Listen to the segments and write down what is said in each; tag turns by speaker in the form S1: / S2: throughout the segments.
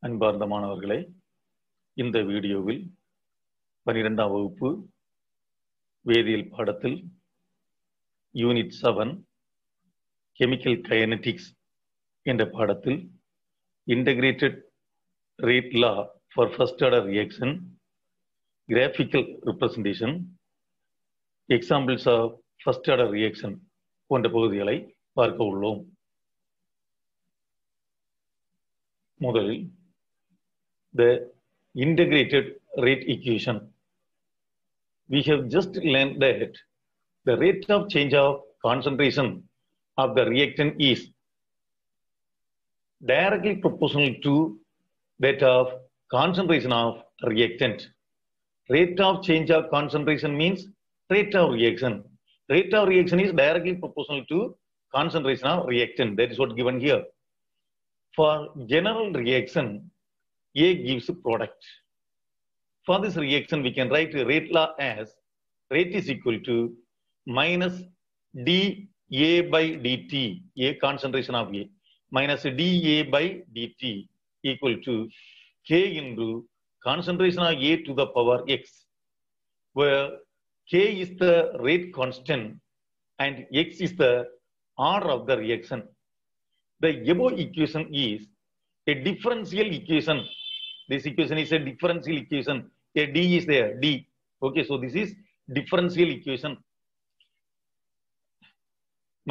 S1: அன்பார்ந்த மாணவர்களே, இந்த வீடியோவில் 12ஆம் வகுப்பு வேதியியல் பாடத்தில் யூனிட் 7 கெமிக்கல் கைனெடிக்ஸ் என்ற பாடத்தில் integrated rate law for first order reaction, graphical representation, examples of first order reaction போன்ற பகுதிகளை பார்க்க உள்ளோம். முதலில் the integrated rate equation. We have just learned that the rate of change of concentration of the reactant is directly proportional to that of concentration of reactant. Rate of change of concentration means rate of reaction. Rate of reaction is directly proportional to concentration of reactant. That is what given here. For general reaction, A gives a product. For this reaction, we can write rate law as rate is equal to minus dA by dt, A concentration of A, minus dA by dt equal to K into concentration of A to the power X, where K is the rate constant and X is the order of the reaction. The above equation is a differential equation. This equation is a differential equation. A D is there, D. Okay, so this is differential equation.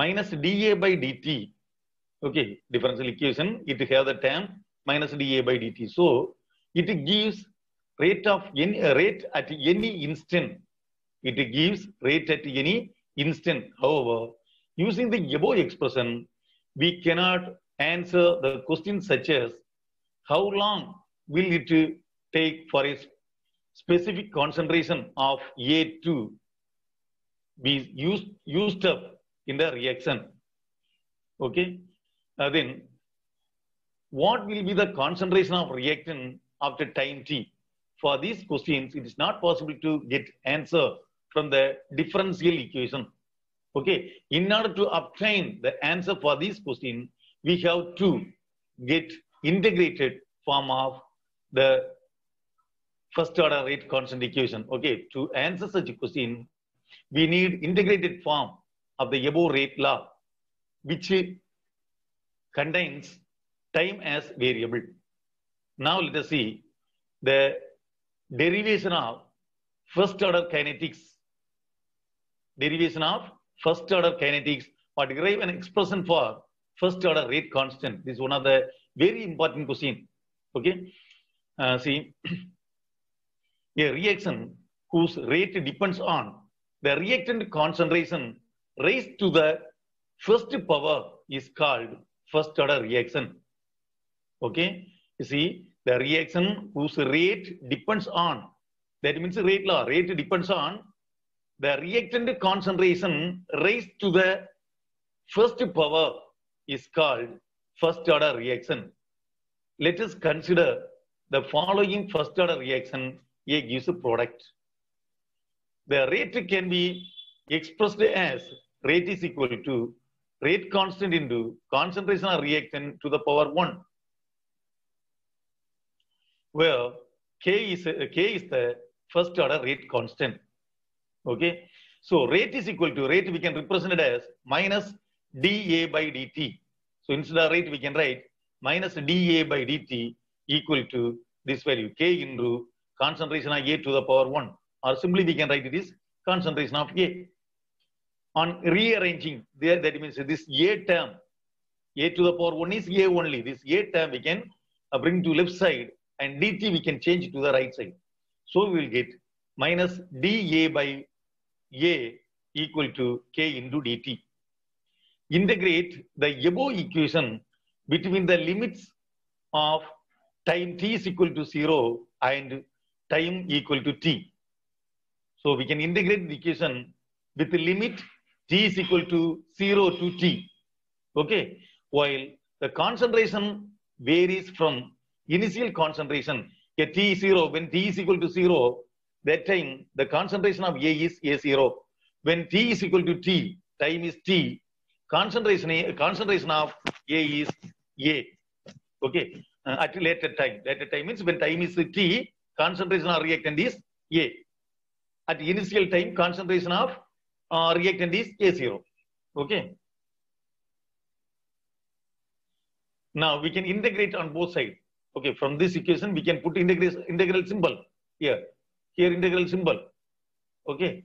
S1: Minus dA by dt. Okay, differential equation, it have the term minus dA by dt. So, it gives rate of any rate at any instant. It gives rate at any instant. However, using the above expression, we cannot answer the question such as how long will it take for a specific concentration of A to be used up in the reaction. Okay. Then what will be the concentration of reactant after time t? For these questions, it is not possible to get answer from the differential equation. Okay. In order to obtain the answer for this question, we have to get integrated form of the first order rate constant equation. Okay, to answer such a question, we need integrated form of the above rate law, which contains time as variable. Now let us see the derivation of first order kinetics. Derivation of first order kinetics, or derive an expression for first order rate constant. This is one of the very important question. Okay. See, a reaction whose rate depends on the reactant concentration raised to the first power is called first order reaction. Okay. You see, the reaction whose rate depends on, that means rate law, rate depends on the reactant concentration raised to the first power is called first order reaction. Let us consider the following first order reaction. A gives a product. The rate can be expressed as rate is equal to rate constant into concentration of reactant to the power 1, where K is the first order rate constant. Okay, so rate is equal to, rate we can represent it as minus dA by dt. So instead of rate, we can write minus dA by dt equal to this value, K into concentration of A to the power 1. Or simply we can write it is concentration of A. On rearranging there, that means this A term, A to the power 1 is A only. This A term we can bring to left side, and dt we can change to the right side. So we will get minus dA by A equal to K into dt. Integrate the above equation between the limits of time t is equal to 0 and time equal to t. So we can integrate the equation with the limit t is equal to 0 to t. Okay. While the concentration varies from initial concentration, t0, when t is equal to 0, that time the concentration of A is A0. When t is equal to t, time is t, concentration of A is A. Okay. at later time. Later time means when time is T, concentration of reactant is A. At initial time, concentration of reactant is A0. Okay. Now we can integrate on both sides. Okay, from this equation we can put integral symbol here. Here integral symbol. Okay.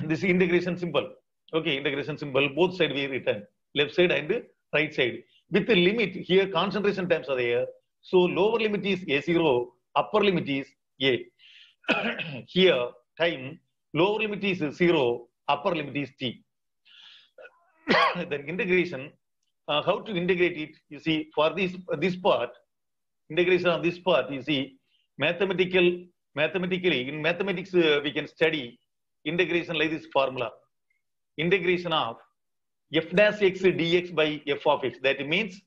S1: This is integration symbol. Okay, integration symbol. Both sides we written. Left side and right side. With the limit here, concentration terms are there. So lower limit is A0, upper limit is A. Here time, lower limit is 0, upper limit is T. Then integration. How to integrate it? You see, for this part, integration of this part, you see, mathematically, in mathematics, we can study integration like this formula. Integration of f dash x dx by f of x. That means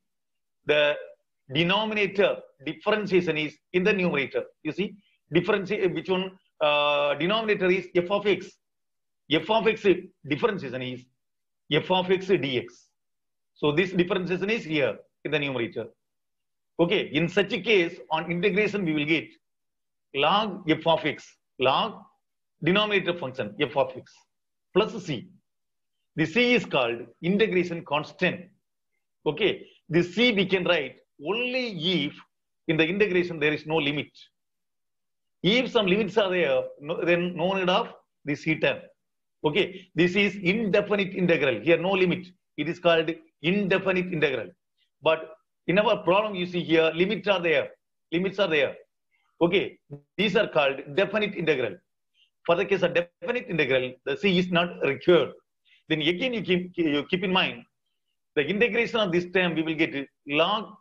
S1: the denominator differentiation is in the numerator. You see, which one? Denominator is f of x. F of x differentiation is f of x dx. So this differentiation is here in the numerator. Okay, in such a case, on integration we will get log f of x, log denominator function f of x plus c. The c is called integration constant. Okay, the c we can write only if in the integration there is no limit. If some limits are there, then no need of the c term. Okay, this is indefinite integral. Here no limit. It is called indefinite integral. But in our problem, you see here, limits are there. Limits are there. Okay, these are called definite integral. For the case of definite integral, the c is not required. Then again, you keep in mind, the integration of this term, we will get log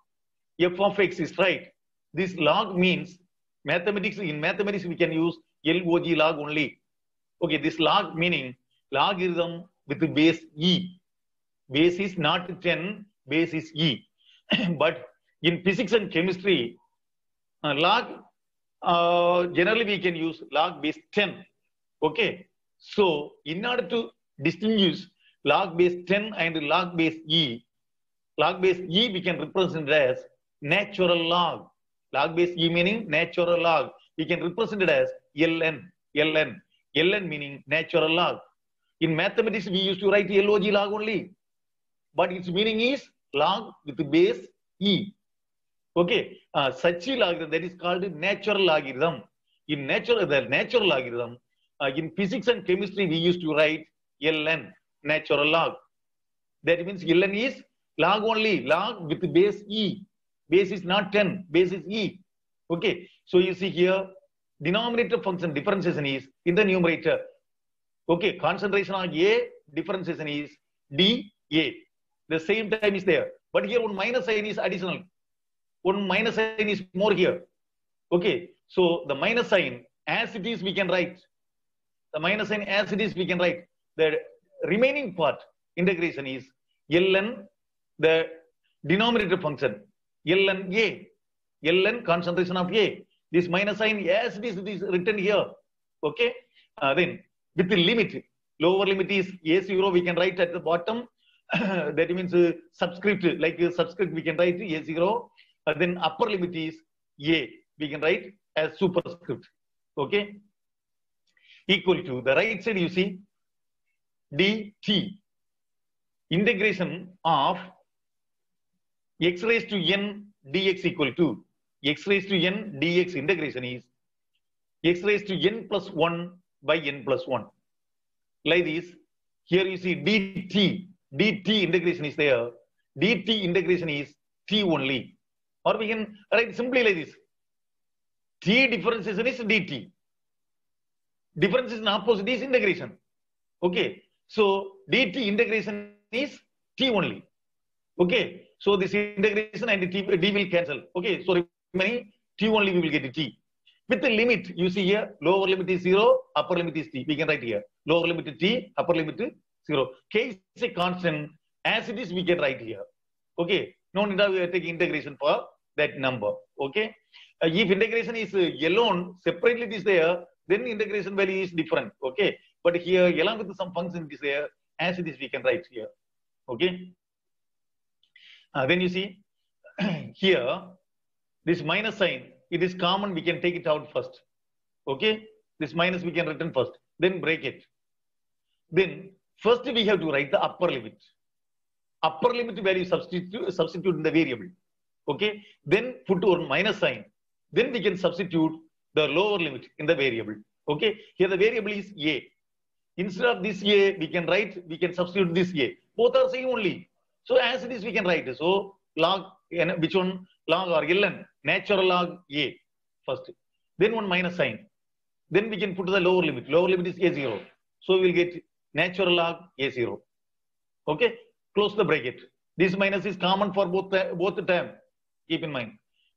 S1: f of x is right. This log means mathematics. In mathematics, we can use log log only. Okay, this log meaning logarithm with the base e. Base is not 10, base is e. But in physics and chemistry, log, generally we can use log base 10. Okay. So in order to distinguish log base 10 and log base e we can represent it as natural log. Log base e meaning natural log. We can represent it as ln. ln meaning natural log. In mathematics, we used to write log log only. But its meaning is log with the base e. Okay, such a logarithm that is called natural logarithm. The natural logarithm, in physics and chemistry, we used to write ln, natural log. That means ln is log only, log with the base e. Base is not 10, base is e. Okay, so you see here, denominator function differentiation is in the numerator. Okay, concentration on A, differentiation is dA. The same time is there. But here one minus sign is additional. One minus sign is more here. Okay. So the minus sign as it is we can write. The minus sign as it is we can write. The remaining part integration is ln, the denominator function. ln A. ln concentration of A. This minus sign as it is written here. Okay. Then with the limit, lower limit is A0 we can write at the bottom. That means subscript, like subscript we can write A0. Then upper limit is A. We can write as superscript. Okay. Equal to the right side you see dt. Integration of x raised to n dx equal to x raised to n dx integration is x raised to n plus 1 by n plus 1. Like this. Here you see dt. dt integration is there. dt integration is t only. Or we can write simply like this. T differentiation is dt. Differentiation opposite is integration. Okay. So dt integration is t only. Okay. So this integration and d will cancel. Okay. So remaining t only we will get t. With the limit, you see here, lower limit is 0, upper limit is t. We can write here. Lower limit is t, upper limit is 0. K is a constant. As it is, we can write here. Okay. No need to take integration for that number. Okay. If integration is alone, separately it is there, then integration value is different. Okay. But here, along with some function it is there, as it is, we can write here. Okay. Then you see here, This minus sign, it is common, we can take it out first. Okay, this minus we can written first, then break it. Then first we have to write the upper limit. Upper limit value substitute in the variable. Okay, then put our minus sign. Then we can substitute the lower limit in the variable. Okay, here the variable is a. Instead of this a, we can substitute this a. Both are same only. So as it is, we can write. So log, which one? Log or ln, natural log a first. Then one minus sign. Then we can put the lower limit. Lower limit is a0. So we'll get natural log a0. Okay, close the bracket. This minus is common for both the term. Keep in mind.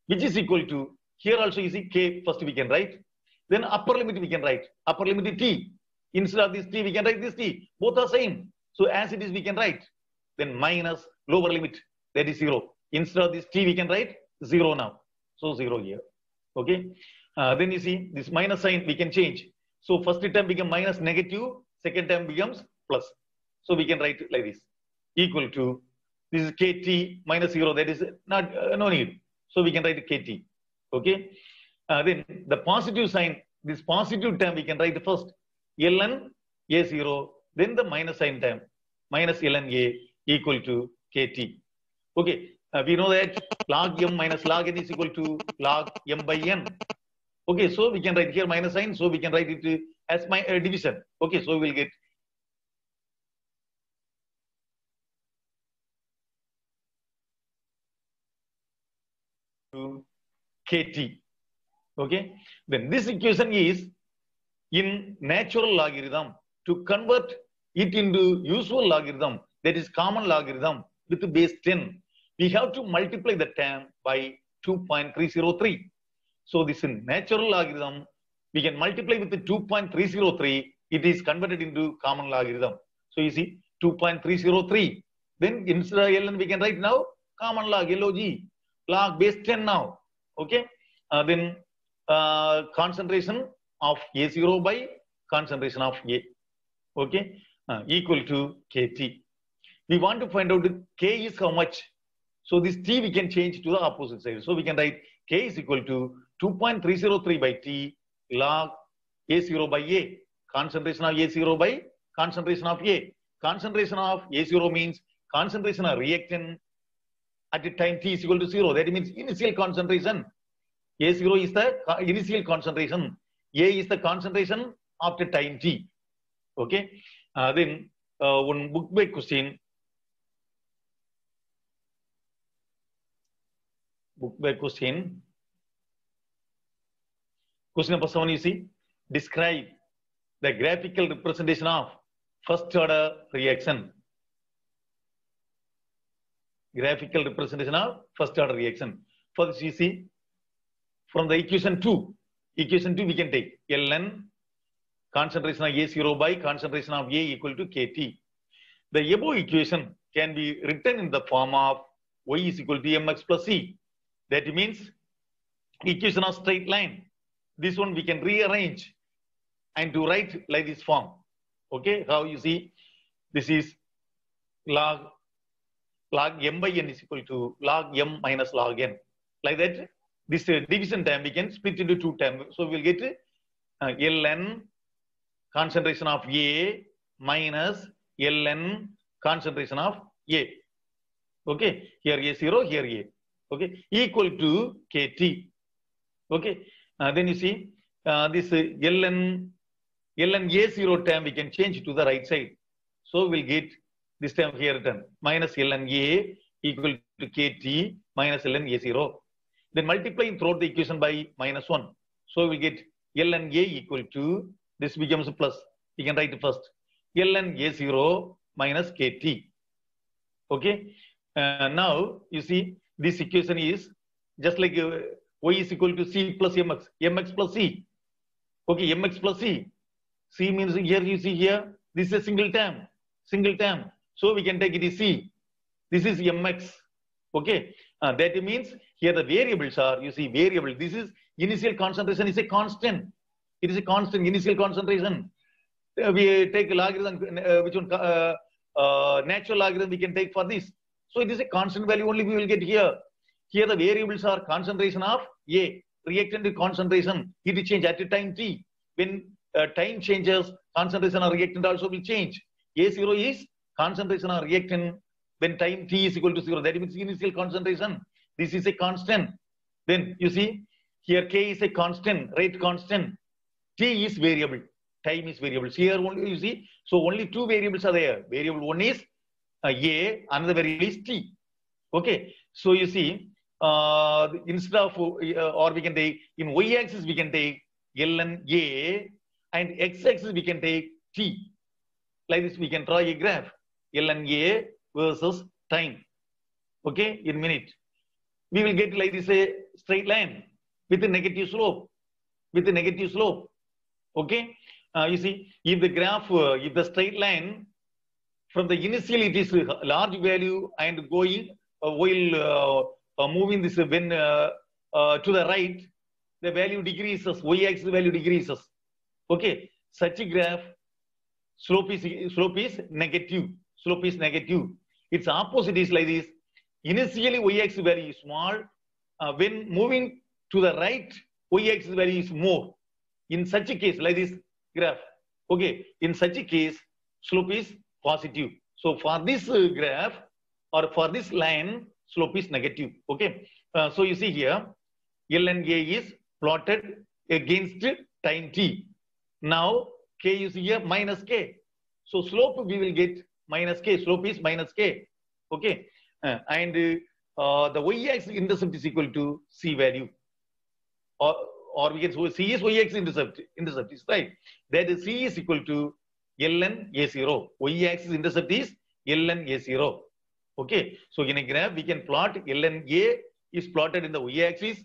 S1: Which is equal to, here also you see k first we can write. Then upper limit we can write. Upper limit is t. Instead of this t, we can write this t. Both are same. So as it is, we can write. Then minus lower limit, that is 0. Instead of this t, we can write 0 now. So 0 here. Okay. Then you see this minus sign we can change. So first term becomes minus negative, second term becomes plus. So we can write like this. Equal to, this is kt minus 0. That is not no need. So we can write kt. Okay. Then the positive sign, this positive term we can write first. ln a0, then the minus sign term, minus ln a equal to kt. Okay, we know that log m minus log n is equal to log m by n. Okay, so we can write here minus sign, so we can write it as my division. Okay, so we will get to kt. Okay, then this equation is in natural logarithm. To convert it into usual logarithm, that is common logarithm with base 10, we have to multiply the term by 2.303. So this in natural logarithm, we can multiply with the 2.303, it is converted into common logarithm. So you see 2.303. Then instead of ln, we can write now common log, log base 10 now. Okay. Then concentration of A0 by concentration of A. Okay. Equal to kt. We want to find out k is how much. So this t we can change to the opposite side. So we can write k is equal to 2.303 by t log A0 by A. Concentration of A0 by concentration of A. Concentration of A0 means concentration of reactant at the time t is equal to 0. That means initial concentration. A0 is the initial concentration. A is the concentration after time t. Okay. Then one book by question. Book by question. Question number 7, you see. Describe the graphical representation of first order reaction. Graphical representation of first order reaction. For this, you see, from the equation 2. Equation 2 we can take ln concentration of A0 by concentration of A equal to kt. The above equation can be written in the form of y is equal to mx plus c. That means equation of straight line. This one we can rearrange and to write like this form. Okay, how you see this is log m by n is equal to log m minus log n. Like that, this division term we can split into two terms. So we'll get ln concentration of A minus ln concentration of A. Okay, here A0, here A. Okay, equal to kt. Okay, then you see this ln A0 term we can change to the right side. So we'll get this term here written minus ln A equal to kt minus ln A0. Then multiplying throughout the equation by minus 1. So we'll get ln A equal to, this becomes a plus. We can write it first. ln A0 minus kt. Okay. Now you see this equation is just like y is equal to c plus mx. Mx plus c. Okay, mx plus c. C means here you see here, this is a single term. Single term. So we can take it as c. This is mx. Okay. That means here the variables are, you see variable. This is initial concentration is a constant. It is a constant initial concentration. We take a logarithm, which one natural logarithm we can take for this. So it is a constant value only we will get here. Here the variables are concentration of A, reactant concentration. It will change at a time t. When time changes, concentration of reactant also will change. A0 is concentration of reactant when time t is equal to 0. That means initial concentration. This is a constant. Then you see here K is a constant, rate constant. T is variable. Time is variable. Here only you see. So only two variables are there. Variable one is A, another variable is T. Okay. So you see, instead of or we can take in y-axis we can take ln A, and x-axis we can take T. Like this we can draw a graph ln A versus time. Okay, in minute we will get like this a straight line with a negative slope. With a negative slope. Okay, you see, if the graph, if the straight line from the initial it is large value and going while moving this when to the right, the value decreases, y-axis value decreases. Okay, such a graph slope is negative. Slope is negative. Its opposite is like this. Initially y-axis value is small. When moving to the right, y-axis value is more. In such a case, like this graph, okay, in such a case, slope is positive. So for this graph or for this line, slope is negative. Okay, so you see here, ln A is plotted against time t. Now K is here minus K. So slope we will get minus K. Slope is minus K. Okay, and the y-axis intercept is equal to C value. Or we can say C is y-axis intercept is right. That is C is equal to ln A0. Y-axis intercept is ln A0. Okay. So in a graph we can plot ln A is plotted in the y-axis,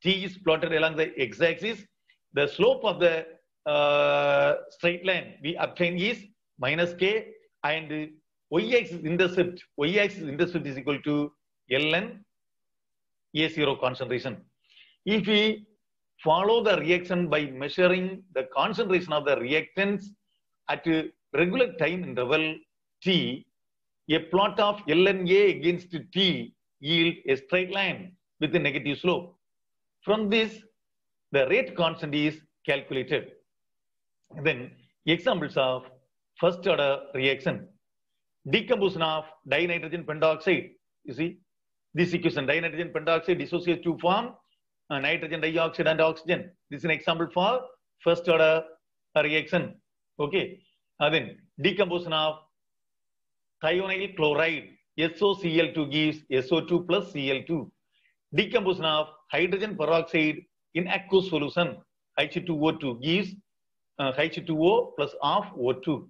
S1: T is plotted along the x-axis. The slope of the straight line we obtain is minus K, and y-axis intercept is equal to ln A0 concentration. If we follow the reaction by measuring the concentration of the reactants at a regular time interval t, a plot of ln A against t yield a straight line with a negative slope. From this, the rate constant is calculated. Then examples of first order reaction. Decomposition of dinitrogen pentoxide. You see this equation, dinitrogen pentoxide dissociates to form nitrogen dioxide and oxygen. This is an example for first order reaction. Okay. Then decomposition of thionyl chloride, SOCl2 gives SO2 plus Cl2. Decomposition of hydrogen peroxide in aqueous solution, H2O2 gives H2O plus of O2.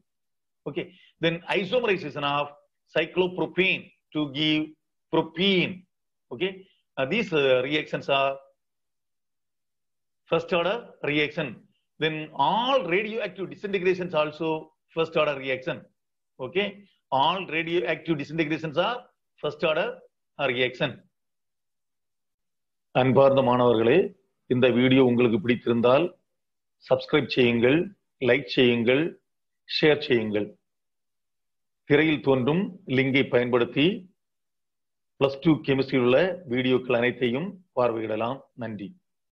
S1: Okay. Then isomerization of cyclopropane to give propene. Okay. These reactions are first order reaction. Then all radioactive disintegrations also first order reaction. Okay. All radioactive disintegrations are first order reaction. அன்பார்ந்த மாணவர்களே, இந்த video உங்களுக்கு பிடித்திருந்தால் subscribe செய்யுங்கள், like செய்யுங்கள், share செய்யுங்கள். திரையில் தோன்றும் லிங்கை பயன்படுத்தி +2 கெமிஸ்ட்ரியில் உள்ள வீடியோக்கள் அனைத்தையும் பார்வையிடலாம். நன்றி.